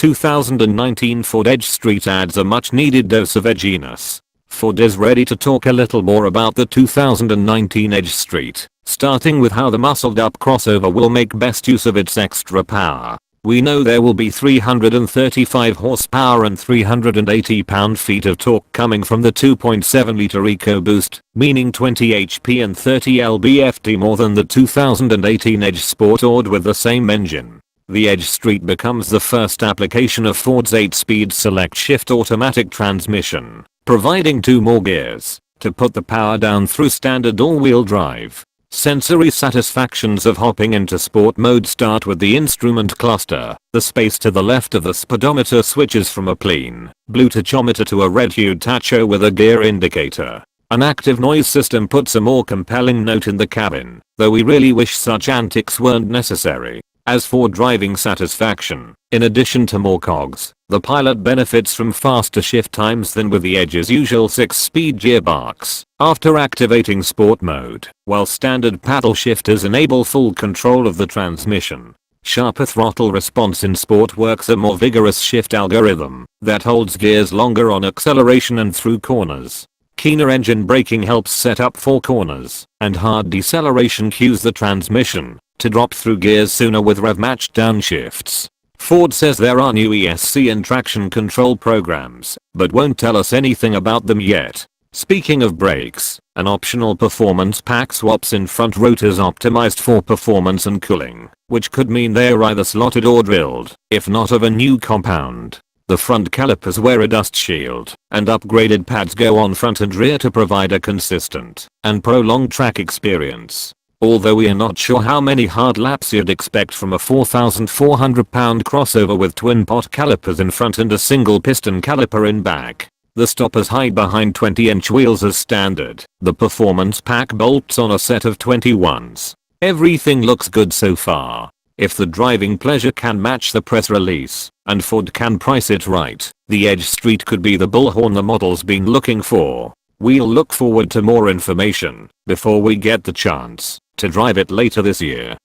2019 Ford Edge Street adds a much needed dose of edginess. Ford is ready to talk a little more about the 2019 Edge Street, starting with how the muscled up crossover will make best use of its extra power. We know there will be 335 horsepower and 380 pound-feet of torque coming from the 2.7 litre EcoBoost, meaning 20 HP and 30 lb-ft more than the 2018 Edge Sport AWD with the same engine. The Edge Street becomes the first application of Ford's 8-speed SelectShift automatic transmission, providing 2 more gears to put the power down through standard all-wheel drive. Sensory satisfactions of hopping into sport mode start with the instrument cluster. The space to the left of the speedometer switches from a clean blue tachometer to a red-hued tacho with a gear indicator. An active noise system puts a more compelling note in the cabin, though we really wish such antics weren't necessary. As for driving satisfaction, in addition to more cogs, the pilot benefits from faster shift times than with the Edge's usual 6-speed gearbox. After activating sport mode, while standard paddle shifters enable full control of the transmission, sharper throttle response in sport works a more vigorous shift algorithm that holds gears longer on acceleration and through corners. Keener engine braking helps set up 4 corners, and hard deceleration cues the transmission to drop through gears sooner with rev-matched downshifts. Ford says there are new ESC and traction control programs, but won't tell us anything about them yet. Speaking of brakes, an optional performance pack swaps in front rotors optimized for performance and cooling, which could mean they're either slotted or drilled, if not of a new compound. The front calipers wear a dust shield, and upgraded pads go on front and rear to provide a consistent and prolonged track experience. Although we are not sure how many hard laps you'd expect from a 4,400 pound crossover with twin pot calipers in front and a single piston caliper in back. The stoppers hide behind 20-inch wheels as standard. The performance pack bolts on a set of 21s. Everything looks good so far. If the driving pleasure can match the press release, and Ford can price it right, the Edge Street could be the bullhorn the model's been looking for. We'll look forward to more information before we get the chance to drive it later this year.